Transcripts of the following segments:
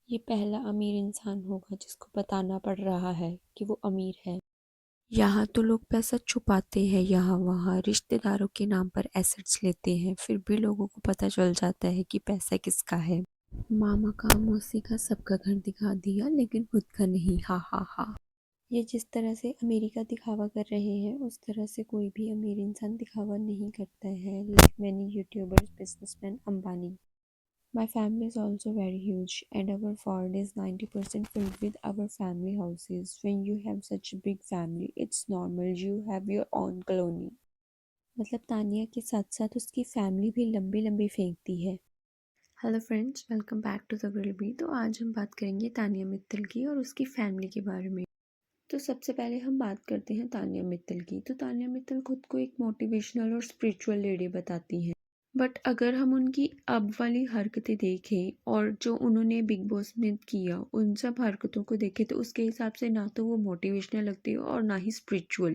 ये पहला अमीर इंसान होगा जिसको बताना पड़ रहा है कि वो अमीर है। यहाँ तो लोग पैसा छुपाते हैं, यहाँ वहाँ रिश्तेदारों के नाम पर एसेट्स लेते हैं, फिर भी लोगों को पता चल जाता है कि पैसा किसका है। मामा का मौसी का सबका घर दिखा दिया लेकिन खुद का नहीं, हा हा हा। ये जिस तरह से अमेरिका दिखावा कर रहे हैं उस तरह से कोई भी अमीर इंसान दिखावा नहीं करता है, like many YouTubers, businessman, Ambani. My family is also very huge, and our fort is 90% filled with our family houses. When you have such a big family, it's normal you have your own colony. मतलब तानिया के साथ साथ उसकी family भी लंबी लंबी फेंकती है। Hello friends, welcome back to the will be. तो आज हम बात करेंगे तानिया मित्तल की और उसकी फैमिली के बारे में। तो सबसे पहले हम बात करते हैं तानिया मित्तल की। तो तानिया मित्तल खुद को एक मोटिवेशनल और स्पिरिचुअल लेडी बताती हैं, बट अगर हम उनकी अब वाली हरकतें देखें और जो उन्होंने बिग बॉस में किया उन सब हरकतों को देखें तो उसके हिसाब से ना तो वो मोटिवेशनल लगती है और ना ही स्पिरिचुअल।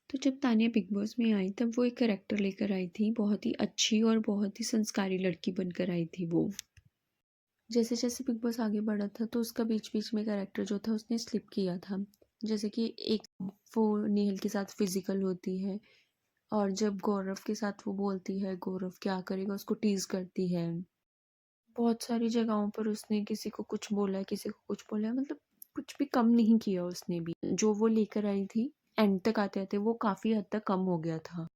तो जब तानिया बिग बॉस में आई तब वो एक करेक्टर लेकर आई थी, बहुत ही अच्छी और बहुत ही संस्कारी लड़की बनकर आई थी वो। जैसे जैसे बिग बॉस आगे बढ़ा था तो उसका बीच बीच में कैरेक्टर जो था उसने स्लिप किया था। जैसे कि एक वो नेहल के साथ फिजिकल होती है और जब गौरव के साथ वो बोलती है गौरव क्या करेगा उसको टीज करती है। बहुत सारी जगहों पर उसने किसी को कुछ बोला है, किसी को कुछ बोला है, मतलब कुछ भी कम नहीं किया उसने भी। जो वो लेकर आई थी एंड तक आते आते वो काफ़ी हद तक कम हो गया था।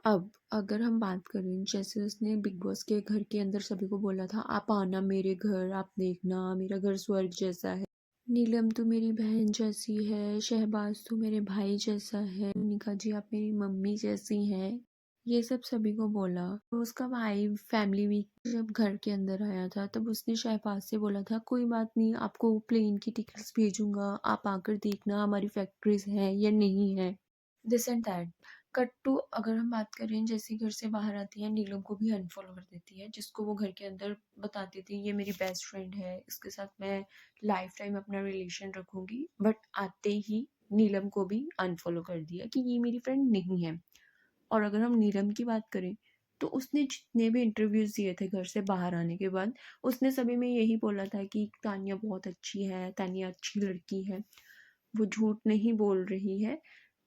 अब अगर हम बात करें, जैसे उसने बिग बॉस के घर के अंदर सभी को बोला था आप आना मेरे घर, आप देखना मेरा घर स्वर्ग जैसा है, नीलम तो मेरी बहन जैसी है, शहबाज तो मेरे भाई जैसा है, निका जी आप मेरी मम्मी जैसी हैं, ये सब सभी को बोला। तो उसका भाई फैमिली वीक जब घर के अंदर आया था तब उसने शहबाज से बोला था कोई बात नहीं, आपको प्लेन की टिकट्स भेजूंगा, आप आकर देखना हमारी फैक्ट्रीज हैं या नहीं है, this and that. Cut to अगर हम बात करें, जैसे घर से बाहर आती है नीलम को भी अनफॉलो कर देती है, जिसको वो घर के अंदर बताती थी ये मेरी बेस्ट फ्रेंड है, इसके साथ मैं लाइफ टाइम अपना रिलेशन रखूंगी, बट आते ही नीलम को भी अनफॉलो कर दिया कि ये मेरी फ्रेंड नहीं है। और अगर हम नीलम की बात करें तो उसने जितने भी इंटरव्यूज दिए थे घर से बाहर आने के बाद उसने सभी में यही बोला था कि तानिया बहुत अच्छी है, तानिया अच्छी लड़की है, वो झूठ नहीं बोल रही है।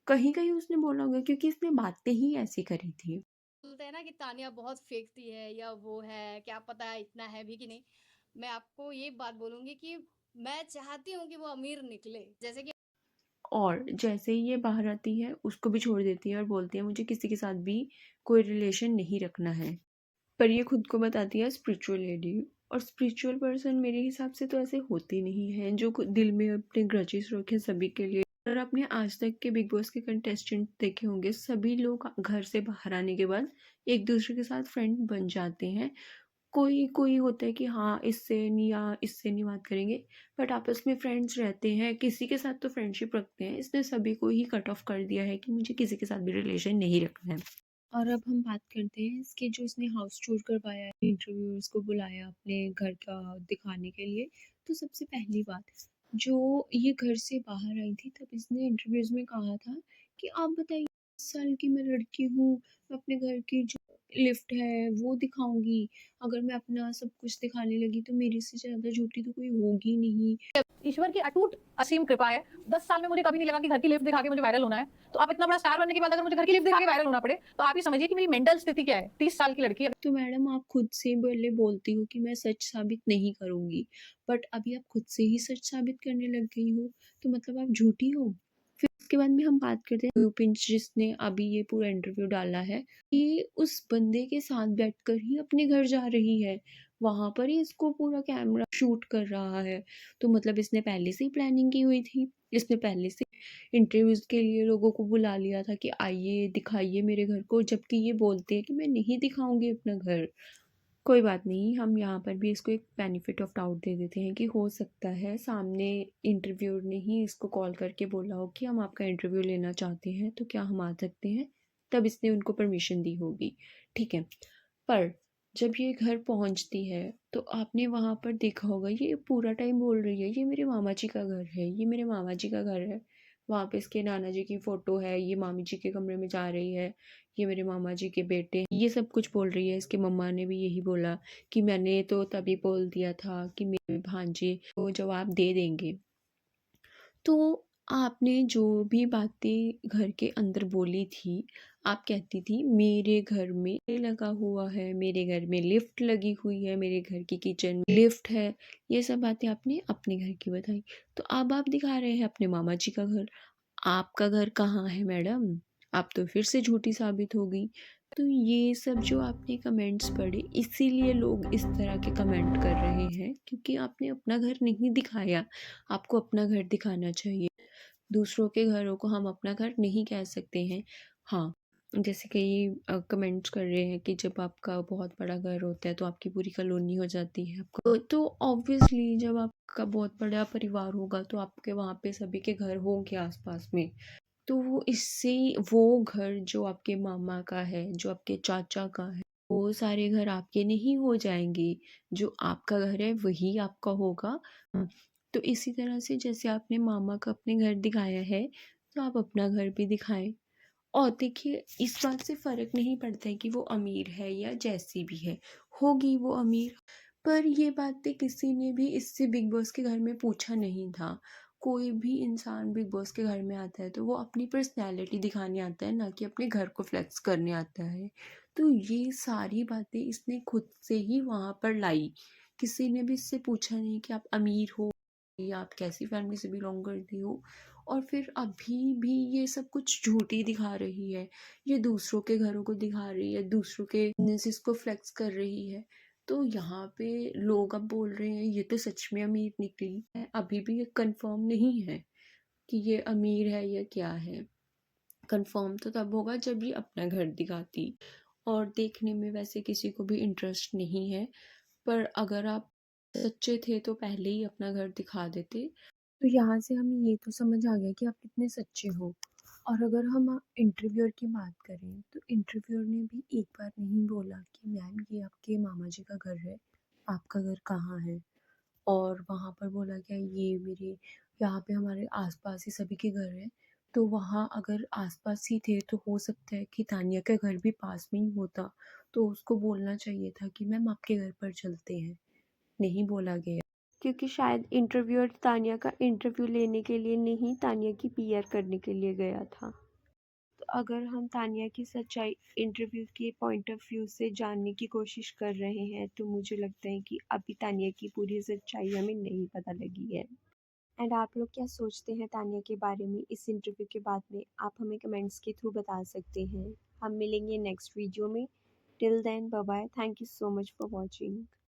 कहीं कहीं उसने बोला होगा क्योंकि इसने बातें ही ऐसी करी थी। बोलते हैं ना कि तानिया बहुत फेंकती है या वो है, क्या पता इतना है भी कि नहीं। मैं आपको ये बात बोलूंगी कि मैं चाहती हूँ कि वो अमीर निकले, जैसे कि और जैसे ही ये बाहर आती है उसको भी छोड़ देती है और बोलती है मुझे किसी के साथ भी कोई रिलेशन नहीं रखना है। पर ये खुद को बताती है स्पिरिचुअल लेडी, और स्पिरिचुअल पर्सन मेरे हिसाब से तो ऐसे होते नहीं हैं जो दिल में अपने ग्रजेस रखे सभी के लिए। और आपने आज तक के बिग बॉस के कंटेस्टेंट देखे होंगे, सभी लोग घर से बाहर आने के बाद एक दूसरे के साथ फ्रेंड बन जाते हैं। कोई कोई होता है कि हाँ इससे नहीं या इससे नहीं बात करेंगे, बट आपस में फ्रेंड्स रहते हैं, किसी के साथ तो फ्रेंडशिप रखते हैं। इसने सभी को ही कट ऑफ कर दिया है कि मुझे किसी के साथ भी रिलेशन नहीं रखना है। और अब हम बात करते हैं इसके, जो इसने हाउस टूर करवाया है, इंटरव्यूअर्स को बुलाया अपने घर का दिखाने के लिए। तो सबसे पहली बात, जो ये घर से बाहर आई थी तब इसने इंटरव्यूज में कहा था कि आप बताइए 10 साल की मैं लड़की हूँ, मैं अपने घर की जो लिफ्ट है वो दिखाऊंगी, अगर मैं अपना सब कुछ दिखाने लगी तो मेरे से ज्यादा झूठी तो कोई होगी नहीं। ईश्वर की अटूट असीम कृपा है। 10 साल में मुझे कभी नहीं लगा कि घर की लिफ्ट दिखा के मुझे वायरल होना है। तो आप इतना बड़ा स्टार बनने के बाद अगर मुझे घर की लिफ्ट दिखा के वायरल होना पड़े तो आप ये समझिए कि मेरी मेंटल स्थिति क्या है। 30 साल की लड़की है। तो मैडम आप खुद से पहले बोलती हो कि मैं सच साबित नहीं करूंगी, बट अभी आप खुद से ही सच साबित करने लग गई हो, तो मतलब आप झूठी हो। फिर उसके बाद में हम बात करते हैं पिंच, जिसने अभी ये पूरा इंटरव्यू डाला है, कि उस बंदे के साथ बैठकर ही अपने घर जा रही है, वहां पर ही इसको पूरा कैमरा शूट कर रहा है। तो मतलब इसने पहले से ही प्लानिंग की हुई थी, इसने पहले से इंटरव्यूज के लिए लोगों को बुला लिया था कि आइए दिखाइए मेरे घर को, जबकि ये बोलते हैं कि मैं नहीं दिखाऊंगी अपना घर। कोई बात नहीं, हम यहाँ पर भी इसको एक बेनिफिट ऑफ डाउट दे देते हैं कि हो सकता है सामने इंटरव्यूअर ने ही इसको कॉल करके बोला हो कि हम आपका इंटरव्यू लेना चाहते हैं तो क्या हम आ सकते हैं, तब इसने उनको परमिशन दी होगी। ठीक है, पर जब ये घर पहुंचती है तो आपने वहां पर देखा होगा ये पूरा टाइम बोल रही है ये मेरे मामा जी का घर है, ये मेरे मामा जी का घर है। वहाँ पे इसके नाना जी की फ़ोटो है, ये मामी जी के कमरे में जा रही है, ये मेरे मामा जी के बेटे हैं, ये सब कुछ बोल रही है। इसकी मम्मा ने भी यही बोला कि मैंने तो तभी बोल दिया था कि मेरे भांजे को जवाब दे देंगे। तो आपने जो भी बातें घर के अंदर बोली थी, आप कहती थी मेरे घर में ये लगा हुआ है, मेरे घर में लिफ्ट लगी हुई है, मेरे घर की किचन में लिफ्ट है, ये सब बातें आपने अपने घर की बताई। तो अब आप दिखा रहे हैं अपने मामा जी का घर। आपका घर कहाँ है मैडम? आप तो फिर से झूठी साबित हो गई। तो ये सब जो आपने कमेंट्स पढ़े इसीलिए लोग इस तरह के कमेंट कर रहे हैं क्योंकि आपने अपना घर नहीं दिखाया। आपको अपना घर दिखाना चाहिए। दूसरों के घरों को हम अपना घर नहीं कह सकते हैं। हाँ, जैसे कई कमेंट्स कर रहे हैं कि जब आपका बहुत बड़ा घर होता है तो आपकी पूरी कॉलोनी हो जाती है आपको तो ऑब्वियसली जब आपका बहुत बड़ा परिवार होगा तो आपके वहाँ पे सभी के घर होंगे आस-पास में। तो वो इससे वो घर जो आपके मामा का है, जो आपके चाचा का है, वो सारे घर आपके नहीं हो जाएँगे। जो आपका घर है वही आपका होगा। तो इसी तरह से जैसे आपने मामा का अपने घर दिखाया है, तो आप अपना घर भी दिखाएँ। और देखिए इस बात से फ़र्क नहीं पड़ता है कि वो अमीर है या जैसी भी है, होगी वो अमीर। पर ये बातें किसी ने भी इससे बिग बॉस के घर में पूछा नहीं था। कोई भी इंसान बिग बॉस के घर में आता है तो वो अपनी पर्सनैलिटी दिखाने आता है, ना कि अपने घर को फ्लेक्स करने आता है। तो ये सारी बातें इसने खुद से ही वहाँ पर लाई। किसी ने भी इससे पूछा नहीं कि आप अमीर हो या आप कैसी फैमिली से बिलॉन्ग करती हो। और फिर अभी भी ये सब कुछ झूठी दिखा रही है। ये दूसरों के घरों को दिखा रही है, दूसरों के बिज़नेसेस को फ्लेक्स कर रही है। तो यहाँ पे लोग अब बोल रहे हैं ये तो सच में अमीर निकली है। अभी भी ये कंफर्म नहीं है कि ये अमीर है या क्या है। कंफर्म तो तब होगा जब ये अपना घर दिखाती। और देखने में वैसे किसी को भी इंटरेस्ट नहीं है। पर अगर आप सच्चे थे तो पहले ही अपना घर दिखा देते। तो यहाँ से हमें ये तो समझ आ गया कि आप कितने सच्चे हो। और अगर हम इंटरव्यूअर की बात करें तो इंटरव्यूअर ने भी एक बार नहीं बोला कि मैम ये आपके मामा जी का घर है, आपका घर कहाँ है? और वहाँ पर बोला गया ये मेरे यहाँ पे हमारे आस-पास ही सभी के घर हैं। तो वहाँ अगर आस-पास ही थे तो हो सकता है कि तानिया का घर भी पास में ही होता। तो उसको बोलना चाहिए था कि मैम आपके घर पर चलते हैं। नहीं बोला गया क्योंकि शायद इंटरव्यूअर तानिया का इंटरव्यू लेने के लिए नहीं, तानिया की पीआर करने के लिए गया था। तो अगर हम तानिया की सच्चाई इंटरव्यू के पॉइंट ऑफ व्यू से जानने की कोशिश कर रहे हैं तो मुझे लगता है कि अभी तानिया की पूरी सच्चाई हमें नहीं पता लगी है। एंड आप लोग क्या सोचते हैं तानिया के बारे में इस इंटरव्यू के बाद में, आप हमें कमेंट्स के थ्रू बता सकते हैं। हम मिलेंगे नेक्स्ट वीडियो में। Till then bye bye, thank you so much for watching.